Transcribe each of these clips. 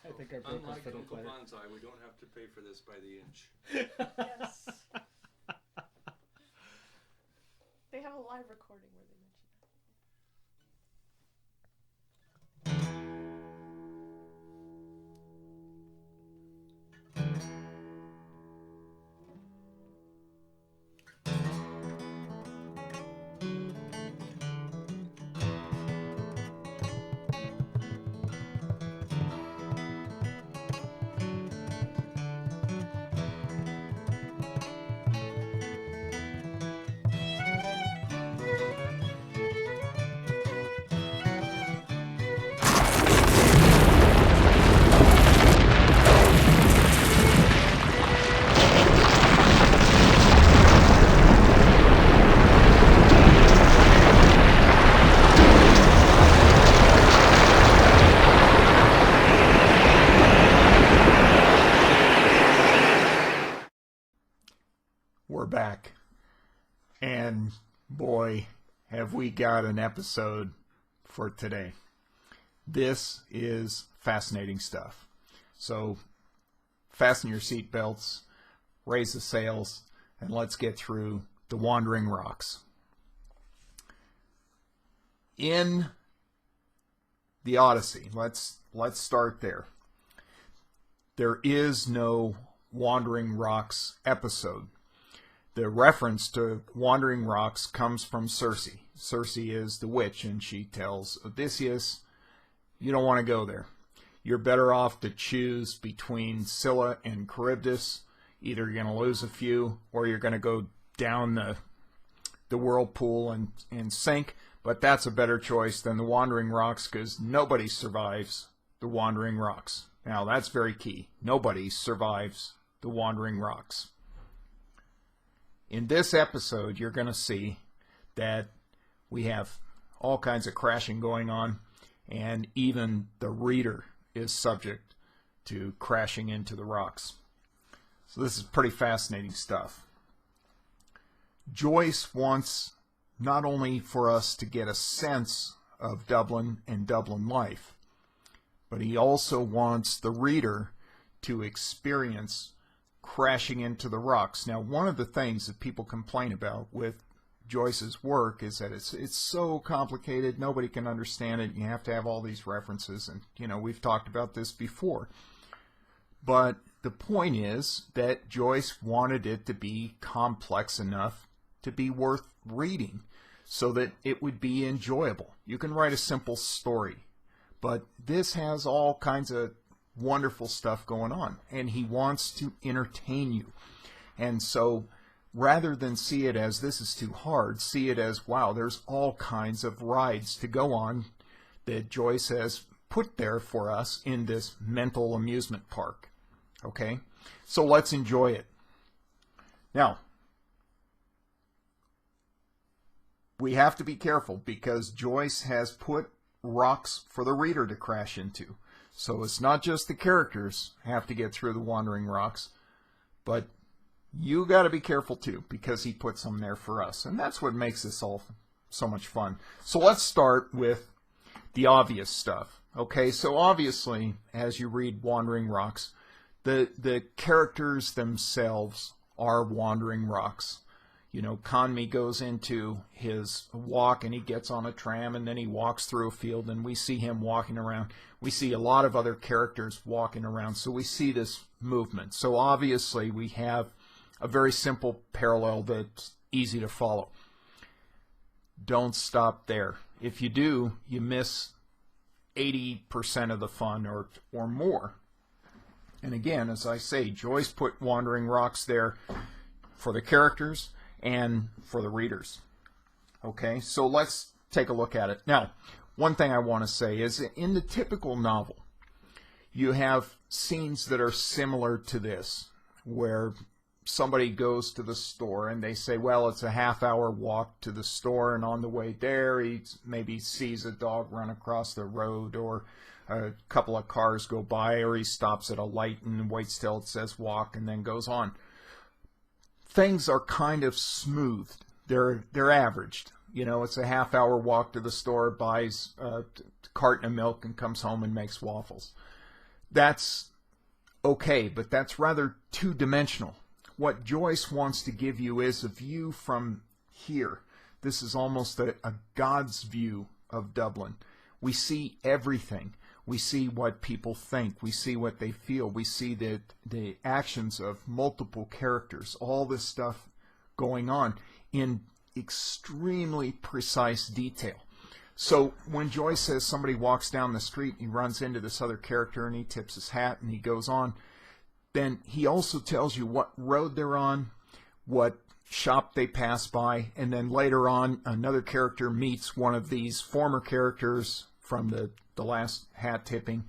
I think I broke a Unlike fiddle Uncle player. Bonsai, we don't have to pay for this by the inch. Yes. They have a live recording where they mention that. We're back. And boy, have we got an episode for today. This is fascinating stuff. So fasten your seatbelts, raise the sails, and let's get through the Wandering Rocks. In the Odyssey, let's start there. There is no Wandering Rocks episode. The reference to Wandering Rocks comes from Circe. Circe is the witch, and she tells Odysseus, you don't want to go there. You're better off to choose between Scylla and Charybdis. Either you're going to lose a few, or you're going to go down the whirlpool and sink. But that's a better choice than the Wandering Rocks, because nobody survives the Wandering Rocks. Now, that's very key. Nobody survives the Wandering Rocks. In this episode, you're going to see that we have all kinds of crashing going on, and even the reader is subject to crashing into the rocks. So this is pretty fascinating stuff. Joyce wants not only for us to get a sense of Dublin and Dublin life, but he also wants the reader to experience crashing into the rocks. Now, one of the things that people complain about with Joyce's work is that it's so complicated, nobody can understand it, you have to have all these references, and we've talked about this before. But the point is that Joyce wanted it to be complex enough to be worth reading so that it would be enjoyable. You can write a simple story, but this has all kinds of wonderful stuff going on, and he wants to entertain you. And so rather than see it as this is too hard, see it as, wow, there's all kinds of rides to go on that Joyce has put there for us in this mental amusement park. Okay? So let's enjoy it. Now, we have to be careful because Joyce has put rocks for the reader to crash into. So it's not just the characters have to get through the Wandering Rocks, but you got to be careful too, because he put some there for us. And that's what makes this all so much fun. So let's start with the obvious stuff. Okay, so obviously, as you read Wandering Rocks, the characters themselves are Wandering Rocks. Conmee goes into his walk and he gets on a tram and then he walks through a field and we see him walking around. We see a lot of other characters walking around, so we see this movement. So obviously we have a very simple parallel that's easy to follow. Don't stop there. If you do, you miss 80% of the fun or more. And again, as I say, Joyce put Wandering Rocks there for the characters and for the readers. Okay, so let's take a look at it. Now, one thing I want to say is in the typical novel, you have scenes that are similar to this, where somebody goes to the store and they say, well, it's a half-hour walk to the store, and on the way there he maybe sees a dog run across the road, or a couple of cars go by, or he stops at a light and waits till it says walk and then goes on. Things are kind of smoothed. They're averaged. It's a half-hour walk to the store, buys a carton of milk, and comes home and makes waffles. that's okay, but that's rather two-dimensional. What Joyce wants to give you is a view from here. This is almost a God's view of Dublin. We see everything. We see what people think. We see what they feel. We see the actions of multiple characters. All this stuff going on in extremely precise detail. So when Joyce says somebody walks down the street, he runs into this other character and he tips his hat and he goes on, then he also tells you what road they're on, what shop they pass by, and then later on another character meets one of these former characters from the last hat tipping,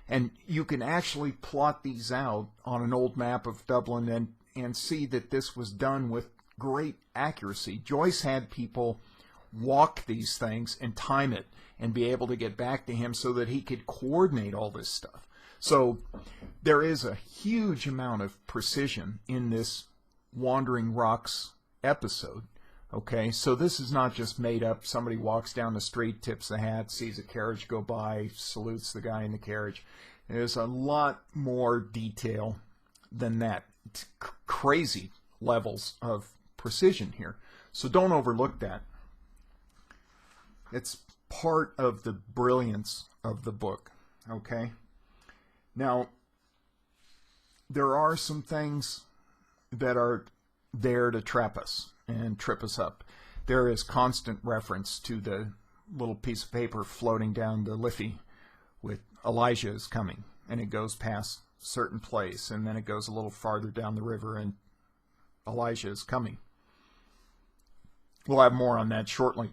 and you can actually plot these out on an old map of Dublin and see that this was done with great accuracy. Joyce had people walk these things and time it and be able to get back to him so that he could coordinate all this stuff. So there is a huge amount of precision in this Wandering Rocks episode. Okay, so this is not just made up. Somebody walks down the street, tips the hat, sees a carriage go by, salutes the guy in the carriage. There's a lot more detail than that. It's crazy levels of precision here. So don't overlook that. It's part of the brilliance of the book. Okay? Now, there are some things that are there to trap us and trip us up. There is constant reference to the little piece of paper floating down the Liffey with Elijah is coming, and it goes past a certain place, and then it goes a little farther down the river, and Elijah is coming. We'll have more on that shortly.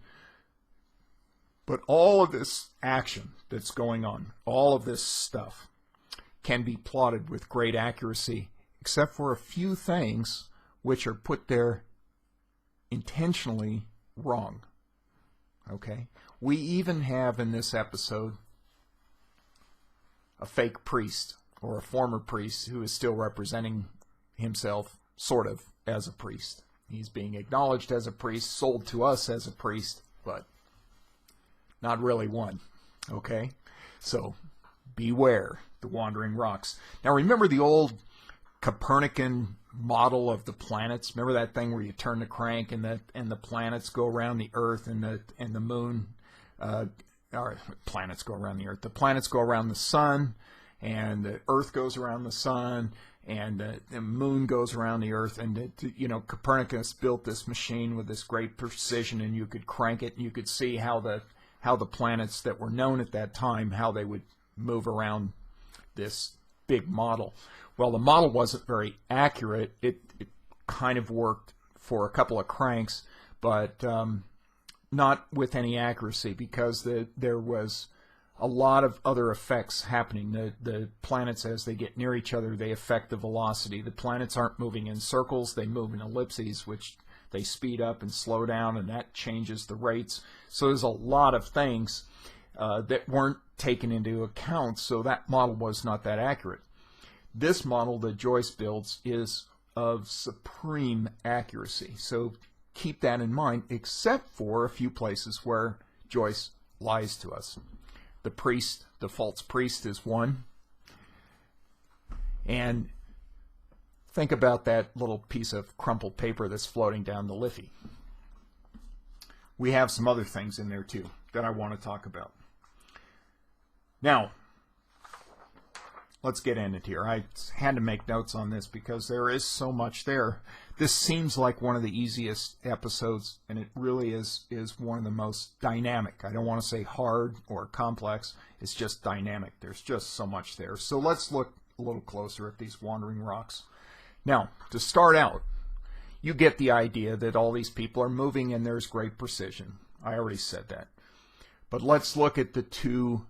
But all of this action that's going on, all of this stuff, can be plotted with great accuracy, except for a few things which are put there intentionally wrong. Okay? We even have in this episode a fake priest, or a former priest, who is still representing himself, sort of, as a priest. He's being acknowledged as a priest, sold to us as a priest, but not really one. Okay? So, beware the Wandering Rocks. Now remember the old Copernican model of the planets? Remember that thing where you turn the crank and the planets go around the Earth and the moon, or planets go around the Earth. The planets go around the sun, and the Earth goes around the sun, and the moon goes around the Earth. And Copernicus built this machine with this great precision, and you could crank it, and you could see how the planets that were known at that time, how they would move around this big model. Well, the model wasn't very accurate. It kind of worked for a couple of cranks, but not with any accuracy, because there was a lot of other effects happening. The planets, as they get near each other, they affect the velocity. The planets aren't moving in circles, they move in ellipses, which they speed up and slow down, and that changes the rates. So there's a lot of things that weren't taken into account, so that model was not that accurate. This model that Joyce builds is of supreme accuracy, so keep that in mind, except for a few places where Joyce lies to us. The priest, the false priest, is one. And think about that little piece of crumpled paper that's floating down the Liffey. We have some other things in there too that I want to talk about. Now, let's get in it here. I had to make notes on this because there is so much there. This seems like one of the easiest episodes, and it really is one of the most dynamic. I don't want to say hard or complex. It's just dynamic. There's just so much there. So let's look a little closer at these Wandering Rocks. Now, to start out, you get the idea that all these people are moving and there's great precision. I already said that. But let's look at the two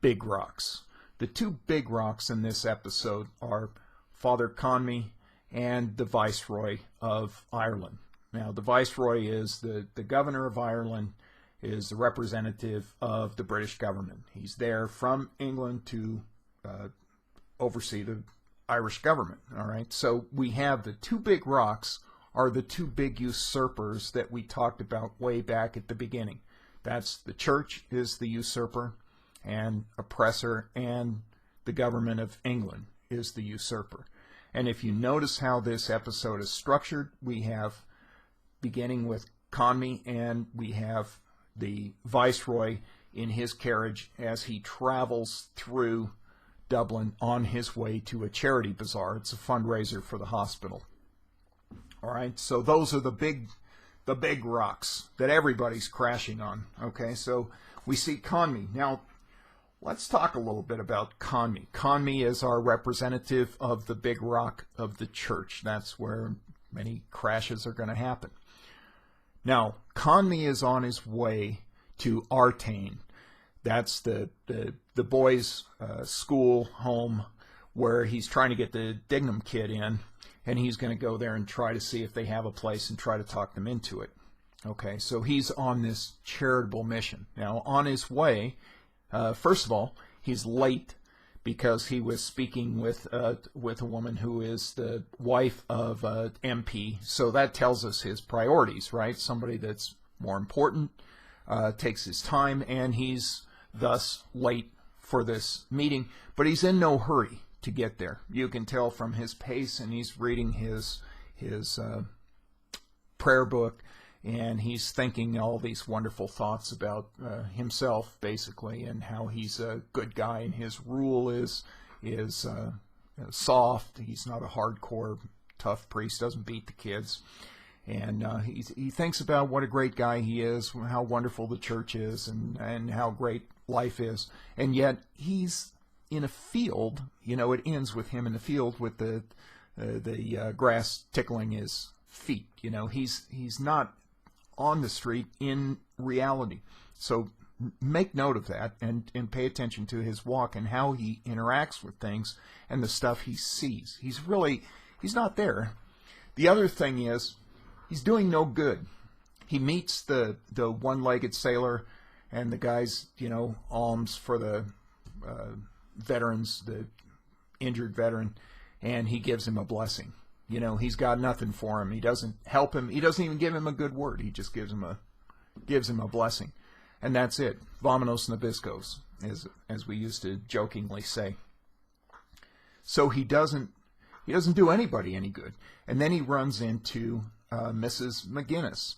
big rocks. The two big rocks in this episode are Father Conmee and the Viceroy of Ireland. Now, the Viceroy is the governor of Ireland, is the representative of the British government. He's there from England to oversee the Irish government. All right, so we have the two big rocks are the two big usurpers that we talked about way back at the beginning. That's the church is the usurper and oppressor, and the government of England is the usurper. And if you notice how this episode is structured, we have beginning with Conmee, and we have the Viceroy in his carriage as he travels through Dublin on his way to a charity bazaar. It's a fundraiser for the hospital. All right, so those are the big rocks that everybody's crashing on. Okay, so we see Conmee. Now, let's talk a little bit about Conmee. Conmee is our representative of the big rock of the church. That's where many crashes are going to happen. Now, Conmee is on his way to Artane. That's the boys' school home where he's trying to get the Dignam kid in, and he's going to go there and try to see if they have a place and try to talk them into it. Okay, so he's on this charitable mission. Now, on his way, first of all, he's late because he was speaking with a woman who is the wife of MP. So that tells us his priorities, right? Somebody that's more important, takes his time, and he's thus late for this meeting. But he's in no hurry to get there. You can tell from his pace, and he's reading his prayer book, and he's thinking all these wonderful thoughts about himself, basically, and how he's a good guy, and his rule is soft. He's not a hardcore, tough priest, doesn't beat the kids. And he thinks about what a great guy he is, how wonderful the church is, and how great life is. And yet he's in a field. You know, it ends with him in the field with the grass tickling his feet. You know, he's not on the street in reality. So make note of that and pay attention to his walk and how he interacts with things and the stuff he sees. He's not there. The other thing is, he's doing no good. He meets the one-legged sailor and the guy's, alms for the veterans, the injured veteran, and he gives him a blessing. He's got nothing for him. He doesn't help him. He doesn't even give him a good word. He just gives him a blessing. And that's it. Vamonos nabiscos, as we used to jokingly say. So he doesn't do anybody any good. And then he runs into Mrs. McGinnis,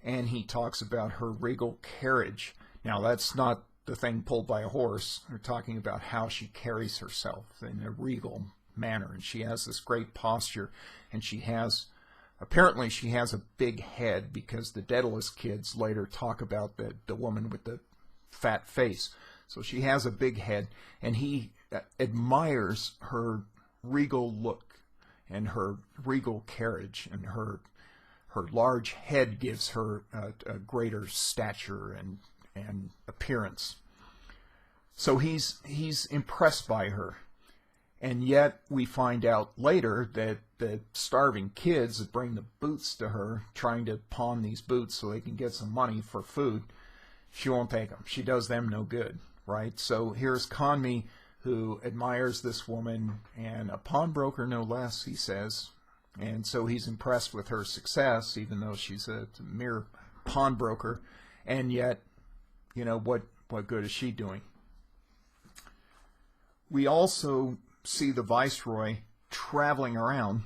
and he talks about her regal carriage. Now, that's not the thing pulled by a horse. We're talking about how she carries herself in a regal manner, and she has this great posture, and apparently she has a big head, because the Daedalus kids later talk about the woman with the fat face. So she has a big head, and he admires her regal look and her regal carriage, and her large head gives her a greater stature and appearance. So he's impressed by her. And yet we find out later that the starving kids that bring the boots to her, trying to pawn these boots so they can get some money for food, she won't take them. She does them no good, right? So here's Conmee, who admires this woman, and a pawnbroker no less, he says. And so he's impressed with her success, even though she's a mere pawnbroker. And yet, what good is she doing? We also see the Viceroy traveling around,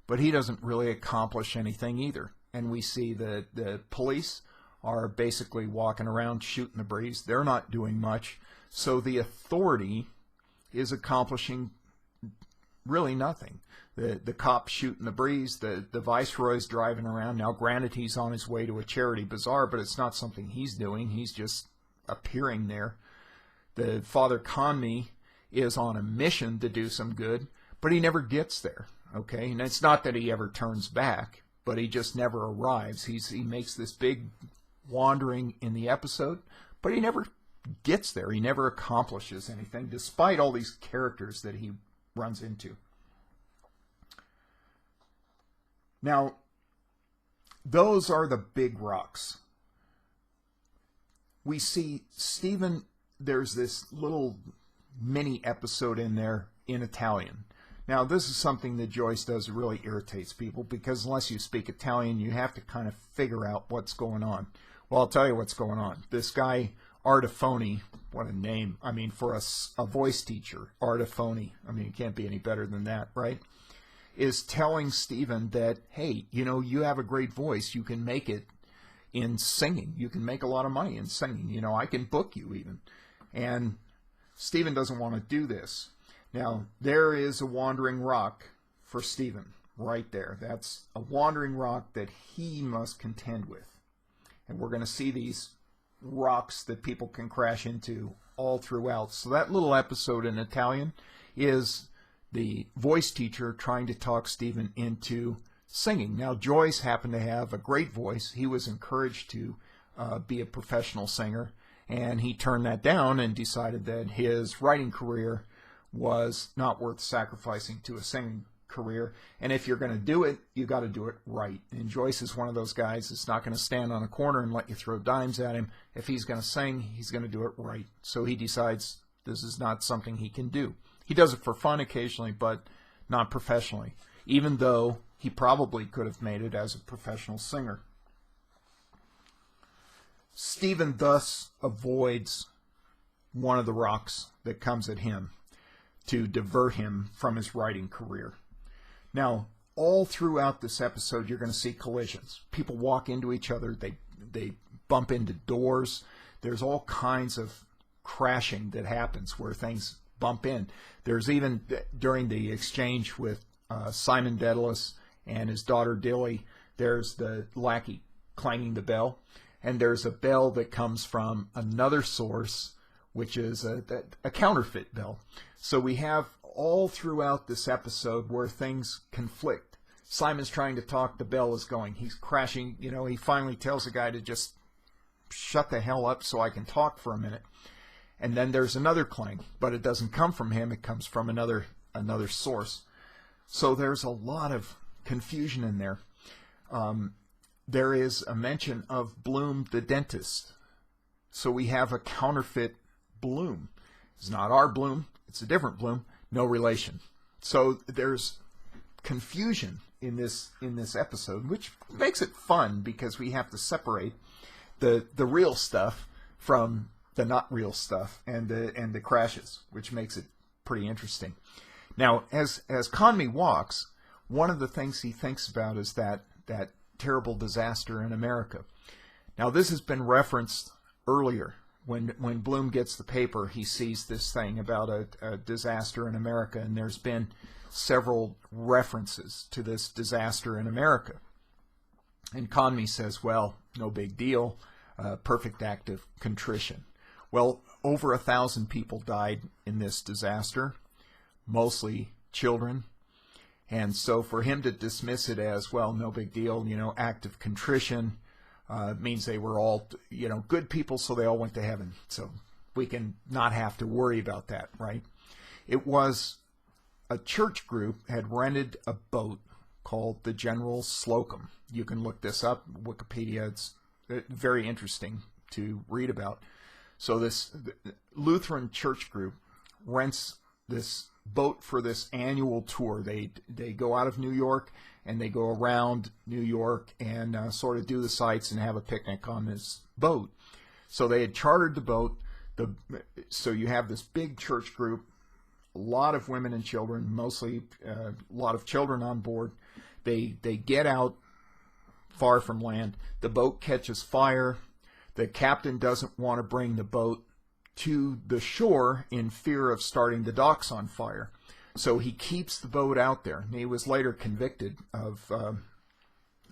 but he doesn't really accomplish anything either. And we see the police are basically walking around shooting the breeze. They're not doing much. So the authority is accomplishing really nothing. The cops shooting the breeze, the Viceroy's driving around. Now, granted, he's on his way to a charity bazaar, but it's not something he's doing. He's just appearing there. The Father Conmee is on a mission to do some good, but he never gets there, okay? And it's not that he ever turns back, but he just never arrives. He makes this big wandering in the episode, but he never gets there. He never accomplishes anything, despite all these characters that he runs into. Now, those are the big rocks. We see Stephen, there's this little mini episode in there in Italian. Now, this is something that Joyce does that really irritates people, because unless you speak Italian, you have to kind of figure out what's going on. Well, I'll tell you what's going on. This guy, Artifoni, what a name. I mean, for a voice teacher, Artifoni, I mean, it can't be any better than that, right? Is telling Stephen that, hey, you know, you have a great voice. You can make it in singing. You can make a lot of money in singing. You know, I can book you even. And Stephen doesn't want to do this. Now, there is a wandering rock for Stephen right there. That's a wandering rock that he must contend with. And we're going to see these rocks that people can crash into all throughout. So that little episode in Italian is the voice teacher trying to talk Stephen into singing. Now, Joyce happened to have a great voice. He was encouraged to be a professional singer, and he turned that down and decided that his writing career was not worth sacrificing to a singing career. And if you're going to do it, you got to do it right. And Joyce is one of those guys that's not going to stand on a corner and let you throw dimes at him. If he's going to sing, he's going to do it right. So he decides this is not something he can do. He does it for fun occasionally, but not professionally, even though he probably could have made it as a professional singer. Stephen thus avoids one of the rocks that comes at him to divert him from his writing career. Now, all throughout this episode, you're going to see collisions. People walk into each other. They bump into doors. There's all kinds of crashing that happens where things bump in. There's even, during the exchange with Simon Dedalus and his daughter Dilly, there's the lackey clanging the bell. And there's a bell that comes from another source, which is a counterfeit bell. So we have all throughout this episode where things conflict. Simon's trying to talk, the bell is going. He's crashing, you know, he finally tells the guy to just shut the hell up so I can talk for a minute. And then there's another clang, but it doesn't come from him, it comes from another source. So there's a lot of confusion in there. There is a mention of Bloom the dentist. So we have a counterfeit Bloom. It's not our Bloom, it's a different Bloom, no relation. So there's confusion in this episode, which makes it fun because we have to separate the real stuff from the not real stuff and the crashes, which makes it pretty interesting. Now, as Conmee walks, one of the things he thinks about is that terrible disaster in America. Now, this has been referenced earlier. When Bloom gets the paper, he sees this thing about a disaster in America, and there's been several references to this disaster in America. And Conmee says, well, no big deal, perfect act of contrition. Well, over 1,000 people died in this disaster, mostly children. And so for him to dismiss it as, well, no big deal, you know, act of contrition, means they were all, you know, good people, so they all went to heaven. So we can not have to worry about that, right? It was a church group had rented a boat called the General Slocum. You can look this up, Wikipedia. It's very interesting to read about. So this Lutheran church group rents this boat for this annual tour. They go out of New York and they go around New York and sort of do the sights and have a picnic on this boat. So they had chartered the boat. So you have this big church group, a lot of women and children, mostly a lot of children on board. They get out far from land. The boat catches fire. The captain doesn't want to bring the boat to the shore in fear of starting the docks on fire. So he keeps the boat out there. And he was later convicted of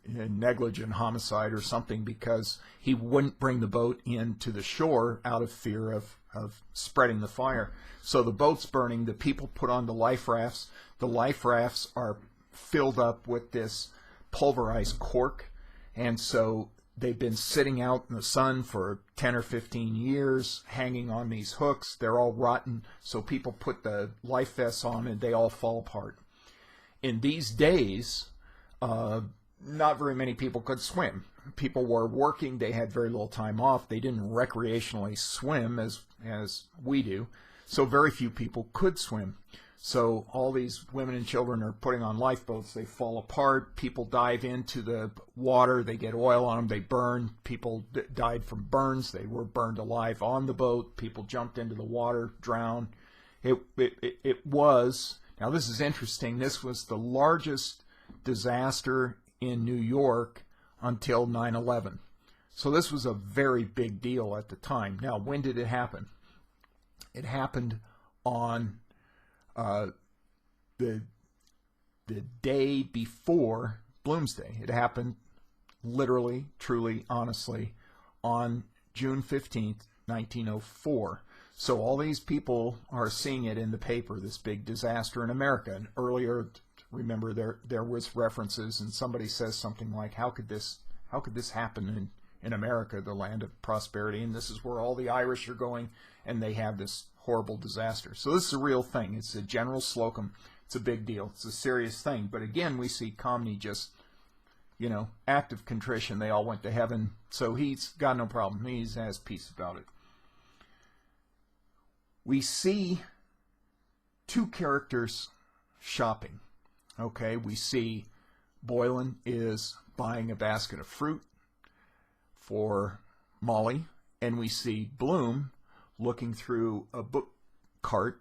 negligent homicide or something because he wouldn't bring the boat into the shore out of fear of spreading the fire. So the boat's burning. The people put on the life rafts. The life rafts are filled up with this pulverized cork. And so they've been sitting out in the sun for 10 or 15 years, hanging on these hooks. They're all rotten, so people put the life vests on and they all fall apart. In these days, not very many people could swim. People were working. They had very little time off. They didn't recreationally swim as we do, so very few people could swim. So all these women and children are putting on lifeboats. They fall apart. People dive into the water. They get oil on them. They burn. People died from burns. They were burned alive on the boat. People jumped into the water, drowned. It was, now this is interesting, this was the largest disaster in New York until 9/11. So this was a very big deal at the time. Now, when did it happen? It happened on the day before Bloomsday. It happened literally, truly, honestly, on June 15th, 1904. So all these people are seeing it in the paper, this big disaster in America. And earlier, remember, there was references, and somebody says something like, how could this happen in America, the land of prosperity? And this is where all the Irish are going, and they have this horrible disaster. So this is a real thing. It's a General Slocum. It's a big deal. It's a serious thing. But again, we see Comney just, act of contrition. They all went to heaven. So he's got no problem. He has peace about it. We see two characters shopping. Okay, we see Boylan is buying a basket of fruit for Molly, and we see Bloom looking through a book cart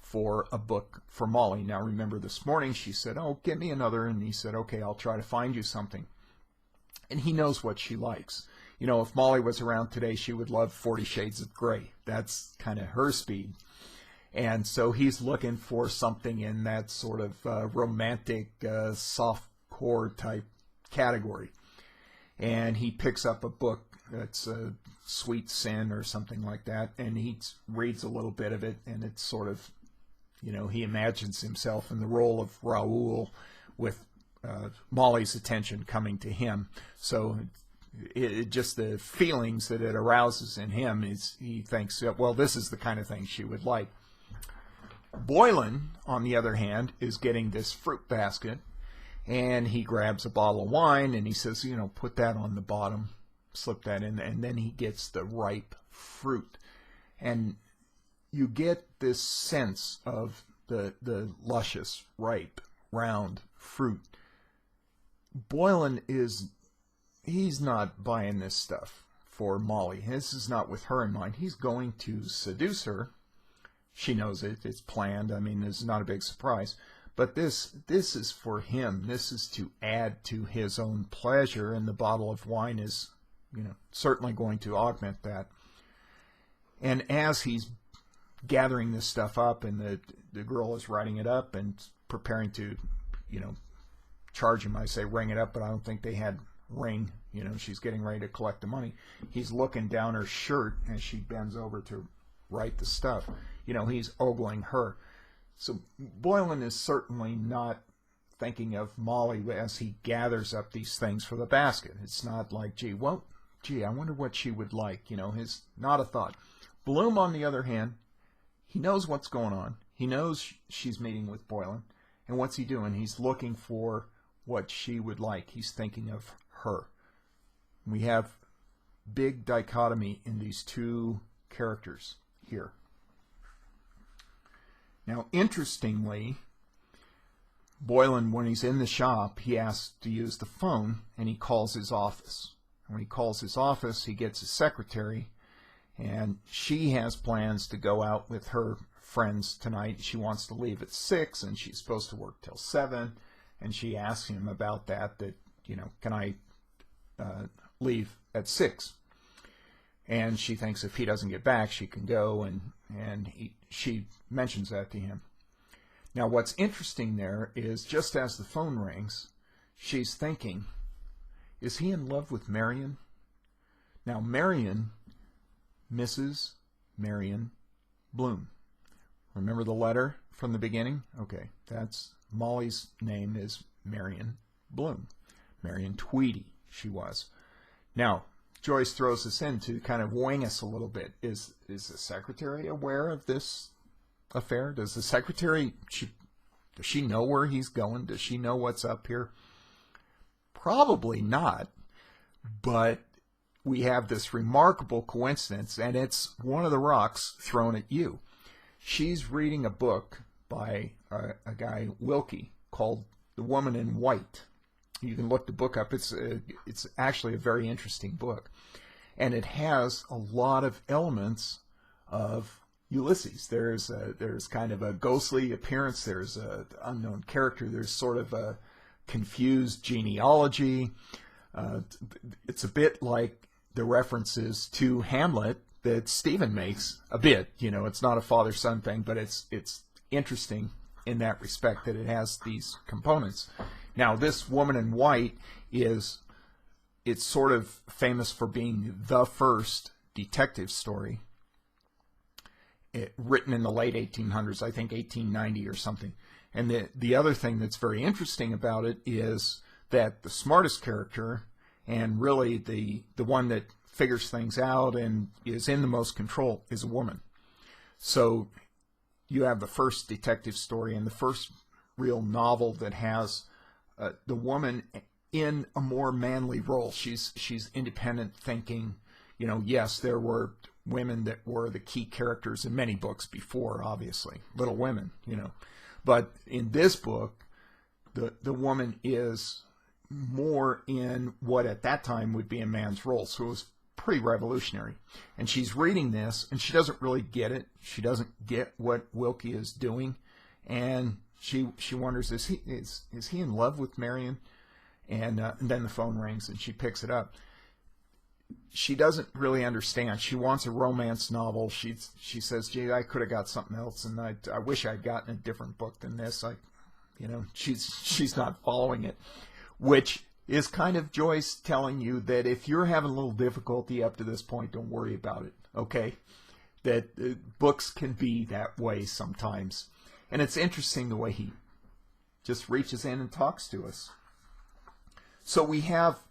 for a book for Molly. Now remember, this morning she said, oh, get me another, and he said, okay, I'll try to find you something. And he knows what she likes. If Molly was around today, she would love 40 Shades of Grey. That's kind of her speed. And so he's looking for something in that sort of romantic, soft-core type category. And he picks up a book that's Sweet Sin or something like that, and he reads a little bit of it, and it's sort of, he imagines himself in the role of Raoul with Molly's attention coming to him. So it just the feelings that it arouses in him is he thinks, well, this is the kind of thing she would like. Boylan, on the other hand, is getting this fruit basket, and he grabs a bottle of wine, and he says, put that on the bottom, slip that in, and then he gets the ripe fruit. And you get this sense of the luscious, ripe, round fruit. Boylan he's not buying this stuff for Molly. This is not with her in mind. He's going to seduce her. She knows it. It's planned. I mean, this is not a big surprise. But this is for him. This is to add to his own pleasure, and the bottle of wine is, certainly going to augment that. And as he's gathering this stuff up, and the girl is writing it up and preparing to, charge him. I say ring it up, but I don't think they had ring. She's getting ready to collect the money. He's looking down her shirt as she bends over to write the stuff. He's ogling her. So Boylan is certainly not thinking of Molly as he gathers up these things for the basket. It's not like, gee, I wonder what she would like. His not a thought. Bloom, on the other hand, he knows what's going on. He knows she's meeting with Boylan. And what's he doing? He's looking for what she would like. He's thinking of her. We have big dichotomy in these two characters here. Now, interestingly, Boylan, when he's in the shop, he asks to use the phone, and he calls his office. And when he calls his office, he gets his secretary, and she has plans to go out with her friends tonight. She wants to leave at 6, and she's supposed to work till 7, and she asks him about that, can I leave at 6? And she thinks if he doesn't get back, she can go, and she mentions that to him. Now, what's interesting there is just as the phone rings, she's thinking, is he in love with Marion? Now, Marion, Mrs. Marion Bloom. Remember the letter from the beginning? Okay, that's Molly's name is Marion Bloom. Marion Tweedy, she was. Now, Joyce throws us in to kind of wing us a little bit. Is the secretary aware of this affair? Does the secretary, does she know where he's going? Does she know what's up here? Probably not, but we have this remarkable coincidence, and it's one of the rocks thrown at you. She's reading a book by a guy, Wilkie, called The Woman in White. You can look the book up. It's actually a very interesting book. And it has a lot of elements of Ulysses. There's kind of a ghostly appearance. There's an unknown character. There's sort of a confused genealogy. It's a bit like the references to Hamlet that Stephen makes a bit. It's not a father-son thing, but it's interesting in that respect that it has these components. Now, this Woman in White it's sort of famous for being the first detective story written in the late 1800s, I think 1890 or something. And the other thing that's very interesting about it is that the smartest character, and really the one that figures things out and is in the most control, is a woman. So you have the first detective story and the first real novel that has the woman in a more manly role. She's independent thinking. Yes, there were women that were the key characters in many books before, obviously, Little Women, But in this book, the woman is more in what at that time would be a man's role. So it was pretty revolutionary. And she's reading this, and she doesn't really get it. She doesn't get what Wilkie is doing. And she wonders, is he in love with Marion? And then the phone rings, and she picks it up. She doesn't really understand. She wants a romance novel. She says, "Gee, I could have got something else, and I wish I'd gotten a different book than this." She's not following it, which is kind of Joyce telling you that if you're having a little difficulty up to this point, don't worry about it. Okay, that books can be that way sometimes, and it's interesting the way he just reaches in and talks to us. So we have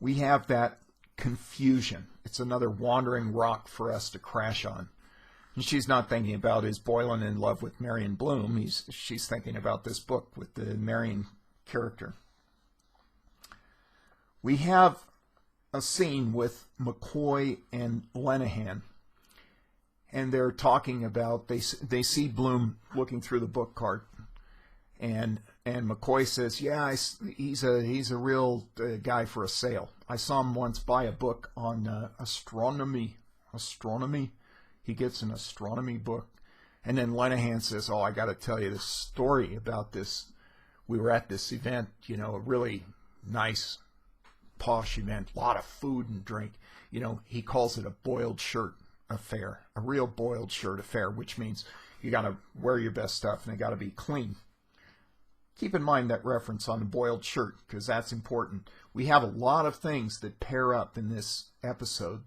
that confusion. It's another wandering rock for us to crash on. And she's not thinking about, is Boylan in love with Marion Bloom? She's thinking about this book with the Marion character. We have a scene with McCoy and Lenehan, and they're talking about, they see Bloom looking through the book cart, and McCoy says, "Yeah, he's a real guy for a sale. I saw him once buy a book on astronomy. He gets an astronomy book." And then Lenehan says, "Oh, I got to tell you this story about this. We were at this event, a really nice, posh event, a lot of food and drink. He calls it a boiled shirt affair, a real boiled shirt affair, which means you got to wear your best stuff and they got to be clean." Keep in mind that reference on the boiled shirt, because that's important. We have a lot of things that pair up in this episode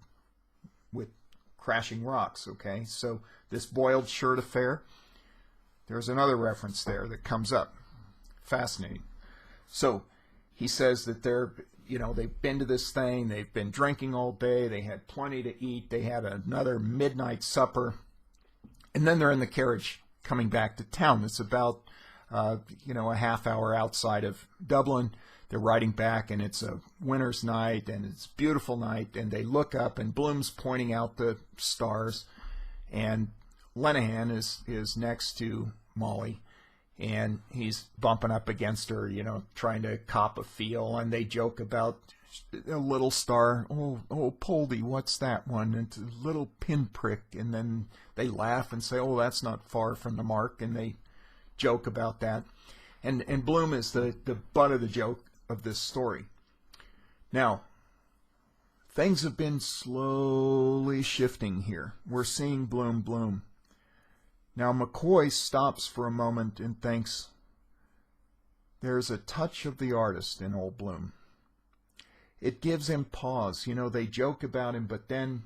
with Crashing Rocks, okay? So this boiled shirt affair, there's another reference there that comes up. Fascinating. So he says that they've been to this thing, they've been drinking all day, they had plenty to eat, they had another midnight supper, and then they're in the carriage coming back to town. It's about a half hour outside of Dublin. They're riding back, and it's a winter's night, and it's a beautiful night, and they look up, and Bloom's pointing out the stars, and Lenehan is next to Molly, and he's bumping up against her, trying to cop a feel, and they joke about a little star. Oh, Poldy, what's that one? And it's a little pinprick, and then they laugh and say, "Oh, that's not far from the mark," and they joke about that. And Bloom is the butt of the joke of this story. Now, things have been slowly shifting here. We're seeing Bloom. Now, McCoy stops for a moment and thinks, there's a touch of the artist in old Bloom. It gives him pause. They joke about him, but then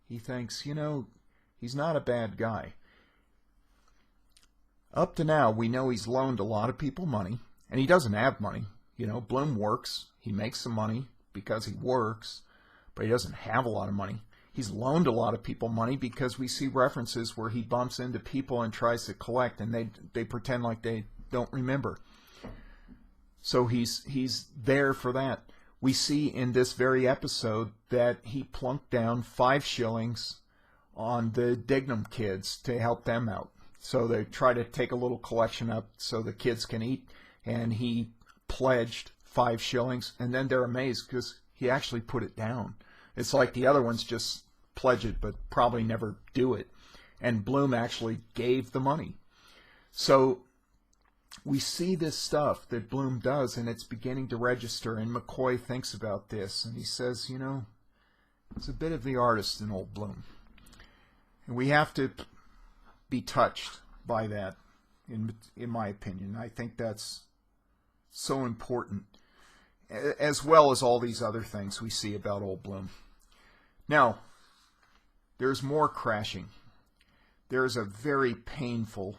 he thinks, he's not a bad guy. Up to now, we know he's loaned a lot of people money, and he doesn't have money. Bloom works. He makes some money because he works, but he doesn't have a lot of money. He's loaned a lot of people money because we see references where he bumps into people and tries to collect, and they pretend like they don't remember. So he's there for that. We see in this very episode that he plunked down 5 shillings on the Dignam kids to help them out. So they try to take a little collection up so the kids can eat. And he pledged 5 shillings. And then they're amazed because he actually put it down. It's like the other ones just pledge it but probably never do it. And Bloom actually gave the money. So we see this stuff that Bloom does, and it's beginning to register. And McCoy thinks about this, and he says, you know, it's a bit of the artist in old Bloom. And we have to be touched by that, in my opinion. I think that's so important, as well as all these other things we see about old Bloom. Now, there's more crashing. There's a very painful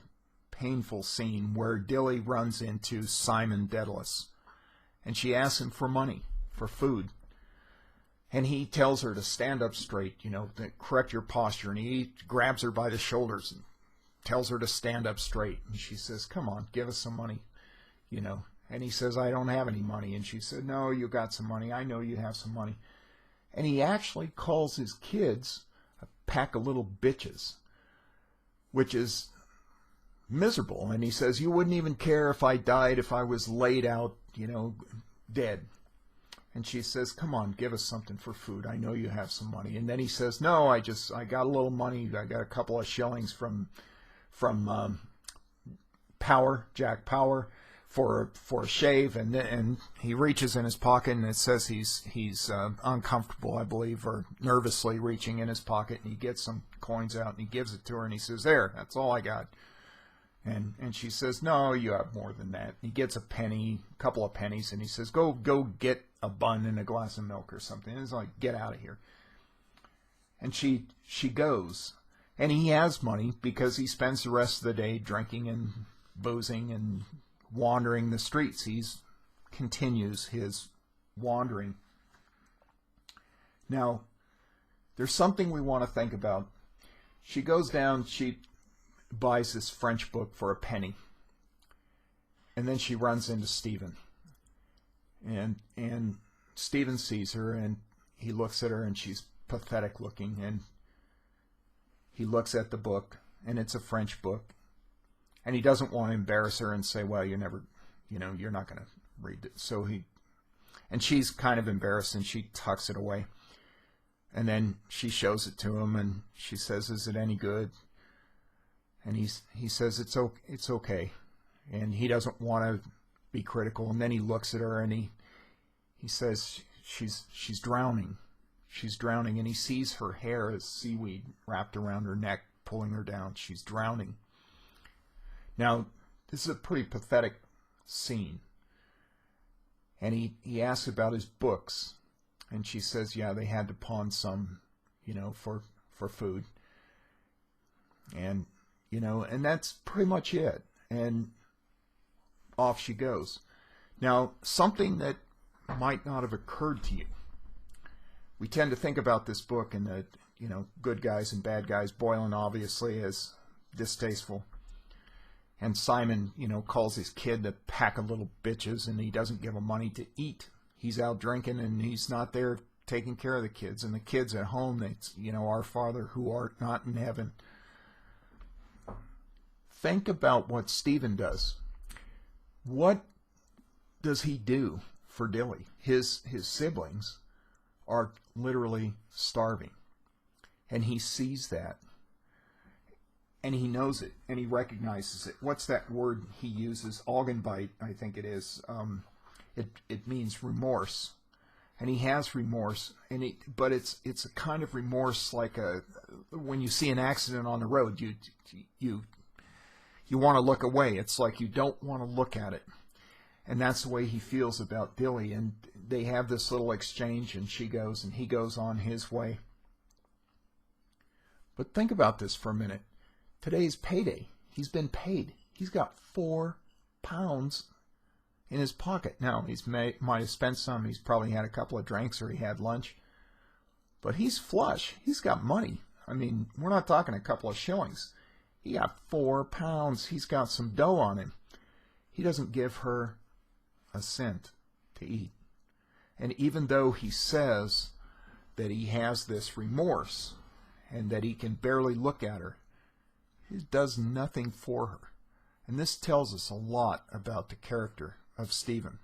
scene where Dilly runs into Simon Dedalus, and she asks him for money, for food. And he tells her to stand up straight, you know, to correct your posture. And he grabs her by the shoulders and tells her to stand up straight. And she says, come on, give us some money, you know. And he says, I don't have any money. And she said, no, you got some money. I know you have some money. And he actually calls his kids a pack of little bitches, which is miserable. And he says, you wouldn't even care if I died, if I was laid out, you know, dead. And she says, come on, give us something for food. I know you have some money. And then he says, no, I got a little money. I got a couple of shillings from Jack Power for a shave. And he reaches in his pocket, and it says he's uncomfortable, I believe, or nervously reaching in his pocket. And he gets some coins out, and he gives it to her, and he says, there, that's all I got. And she says, no, you have more than that. He gets a couple of pennies, and he says, go get a bun and a glass of milk or something. And it's like, get out of here. And she goes. And he has money because he spends the rest of the day drinking and boozing and wandering the streets. He continues his wandering. Now, there's something we want to think about. She goes down, she buys this French book for a penny. And then she runs into Stephen. And Stephen sees her, and he looks at her, and she's pathetic looking. And he looks at the book, and it's a French book. And he doesn't want to embarrass her and say, well, you're not going to read it. And she's kind of embarrassed, and she tucks it away. And then she shows it to him, and she says, is it any good? And he says, it's okay. And he doesn't want to be critical. And then he looks at her, and he says, she's drowning. She's drowning. And he sees her hair as seaweed wrapped around her neck, pulling her down. She's drowning. Now, this is a pretty pathetic scene. And he asks about his books. And she says, yeah, they had to pawn some, for food. And, and that's pretty much it. And off she goes. Now, something that might not have occurred to you. We tend to think about this book and the, good guys and bad guys. Boylan, obviously, as distasteful. And Simon, calls his kid a pack of little bitches, and he doesn't give them money to eat. He's out drinking, and he's not there taking care of the kids. And the kids at home, it's, our Father who art not in heaven. Think about what Stephen does. What does he do for Dilly? His siblings are literally starving. And he sees that. And he knows it. And he recognizes it. What's that word he uses? Augenbite, I think it is. It means remorse. And he has remorse. But it's a kind of remorse like when you see an accident on the road, you want to look away. It's like you don't want to look at it. And that's the way he feels about Dilly. And they have this little exchange, and she goes, and he goes on his way. But think about this for a minute. Today's payday. He's been paid. He's got £4 in his pocket. Now, he might have spent some. He's probably had a couple of drinks, or he had lunch. But he's flush. He's got money. I mean, we're not talking a couple of shillings. He got £4. He's got some dough on him. He doesn't give her a cent to eat. And even though he says that he has this remorse and that he can barely look at her, It does nothing for her. And this tells us a lot about the character of Stephen.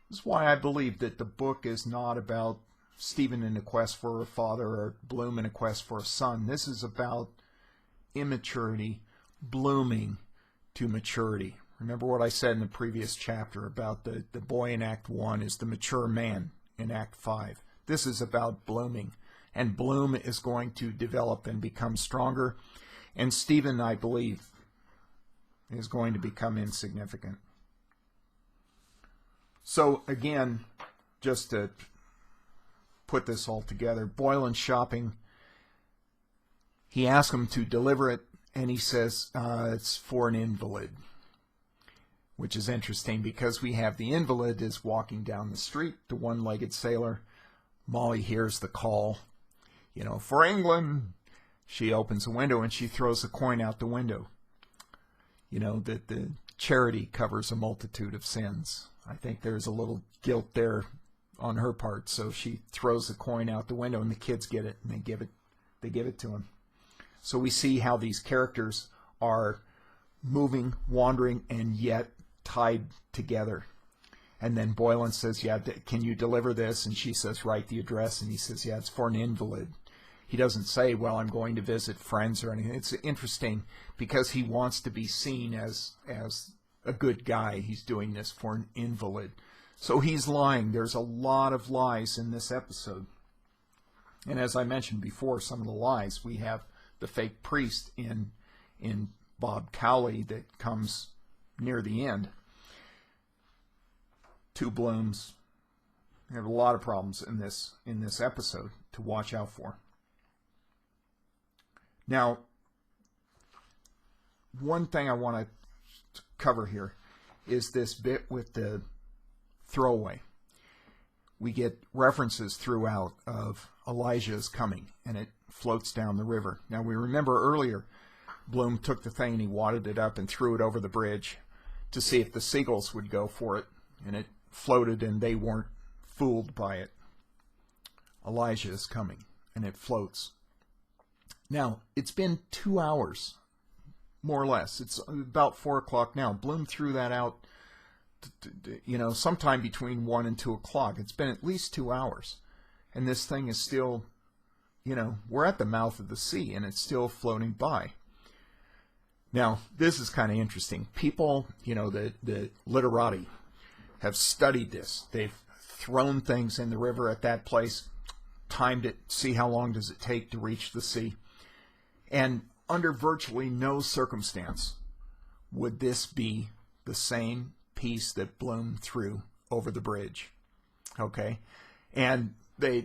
This is why I believe that the book is not about Stephen in a quest for a father or Bloom in a quest for a son. This is about immaturity blooming to maturity. Remember what I said in the previous chapter about the boy in Act 1 is the mature man in Act 5. This is about blooming. And Bloom is going to develop and become stronger. And Stephen, I believe, is going to become insignificant. So again, just to put this all together, Boylan's shopping. He asks him to deliver it, and he says it's for an invalid, which is interesting because we have the invalid is walking down the street, the one-legged sailor. Molly hears the call, for England. She opens a window and she throws a coin out the window. That the charity covers a multitude of sins. I think there's a little guilt there on her part, so she throws the coin out the window, and the kids get it, and they give it to him. So we see how these characters are moving, wandering, and yet tied together. And then Boylan says, yeah, can you deliver this? And she says, write the address. And he says, yeah, it's for an invalid. He doesn't say, well, I'm going to visit friends or anything. It's interesting because he wants to be seen as a good guy. He's doing this for an invalid. So he's lying. There's a lot of lies in this episode. And as I mentioned before, some of the lies, we have the fake priest in Bob Cowley that comes near the end. Two Blooms. We have a lot of problems in this episode to watch out for. Now, one thing I want to cover here is this bit with the throwaway. We get references throughout of Elijah's coming, and it floats down the river. Now, we remember earlier, Bloom took the thing and he wadded it up and threw it over the bridge to see if the seagulls would go for it, and it floated and they weren't fooled by it. Elijah is coming, and it floats. Now, it's been 2 hours, more or less. It's about 4 o'clock now. Bloom threw that out, sometime between 1 and 2 o'clock. It's been at least 2 hours. And this thing is still, we're at the mouth of the sea, and it's still floating by. Now, this is kind of interesting. People, the literati have studied this. They've thrown things in the river at that place, timed it, see how long does it take to reach the sea. And under virtually no circumstance would this be the same piece that Bloom threw over the bridge. Okay? And they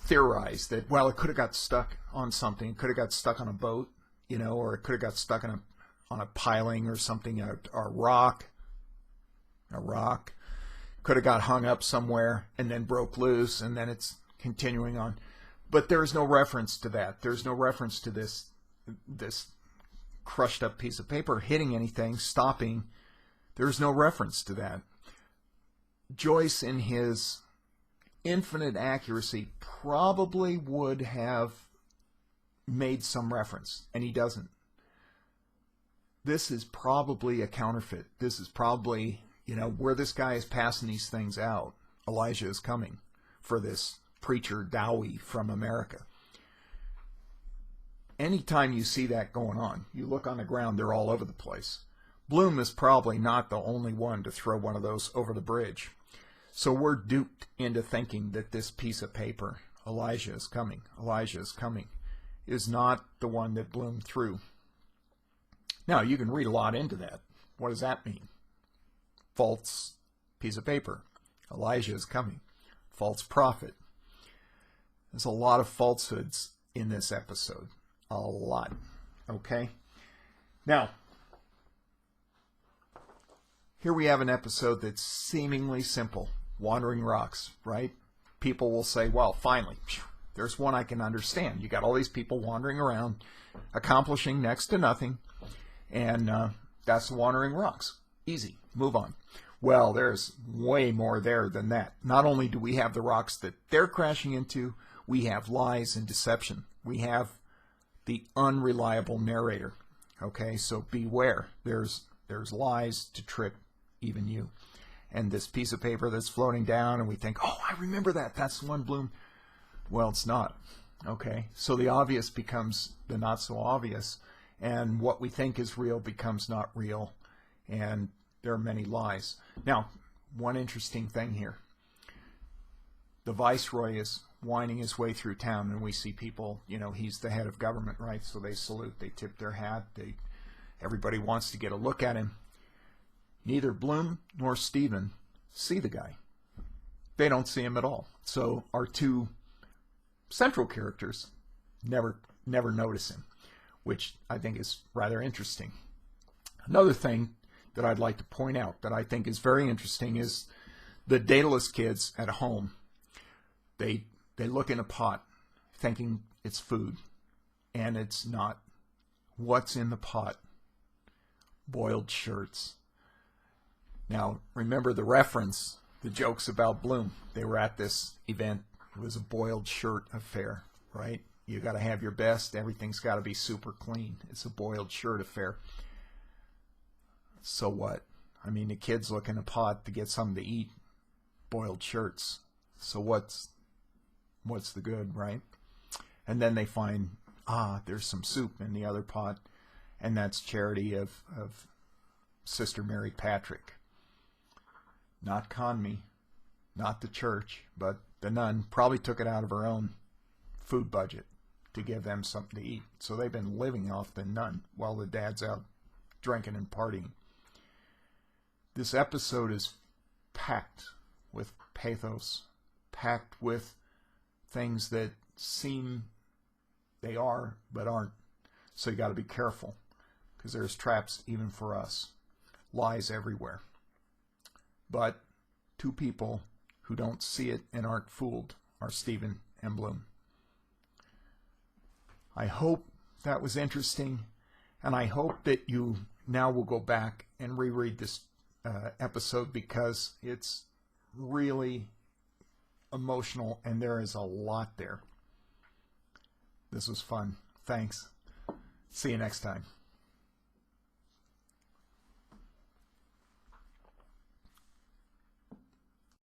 theorized that, well, it could have got stuck on something. It could have got stuck on a boat, or it could have got stuck on a piling or something, a rock. A rock. Could have got hung up somewhere and then broke loose, and then it's continuing on. But there's no reference to that. There's no reference to this crushed up piece of paper hitting anything, stopping. There's no reference to that. Joyce, in his infinite accuracy, probably would have made some reference, and he doesn't. This is probably a counterfeit. This is probably, where this guy is passing these things out. Elijah is coming for this preacher Dowie from America. Anytime you see that going on, you look on the ground, they're all over the place. Bloom is probably not the only one to throw one of those over the bridge. So we're duped into thinking that this piece of paper, Elijah is coming, is not the one that Bloom threw. Now, you can read a lot into that. What does that mean? False piece of paper. Elijah is coming. False prophet. There's a lot of falsehoods in this episode. A lot. Okay? Now, here we have an episode that's seemingly simple. Wandering rocks, right? People will say, well, finally, there's one I can understand. You got all these people wandering around, accomplishing next to nothing, and that's the wandering rocks. Easy. Move on. Well, there's way more there than that. Not only do we have the rocks that they're crashing into, we have lies and deception. We have the unreliable narrator. Okay, so beware. There's lies to trick even you. And this piece of paper that's floating down, and we think, oh, I remember that. That's the one, Bloom. Well, it's not. Okay, so the obvious becomes the not so obvious, and what we think is real becomes not real, and there are many lies. Now, one interesting thing here. The viceroy is winding his way through town, and we see people, he's the head of government, right? So they salute, they tip their hat, everybody wants to get a look at him. Neither Bloom nor Stephen see the guy. They don't see him at all. So our two central characters never notice him, which I think is rather interesting. Another thing that I'd like to point out that I think is very interesting is the dataless kids at home. They look in a pot thinking it's food, and it's not. What's in the pot? Boiled shirts. Now, remember the reference, the jokes about Bloom. They were at this event. It was a boiled shirt affair, right? You got to have your best. Everything's got to be super clean. It's a boiled shirt affair. So what? I mean, the kids look in a pot to get something to eat. Boiled shirts. So what's the good, right? And then they find, there's some soup in the other pot, and that's charity of Sister Mary Patrick. Not Conme, not the church, but the nun probably took it out of her own food budget to give them something to eat. So they've been living off the nun while the dad's out drinking and partying. This episode is packed with pathos, packed with things that seem they are but aren't. So you got to be careful, because there's traps even for us. Lies everywhere. But two people who don't see it and aren't fooled are Stephen and Bloom. I hope that was interesting, and I hope that you now will go back and reread this episode, because it's really emotional and there is a lot there. This was fun. Thanks. See you next time.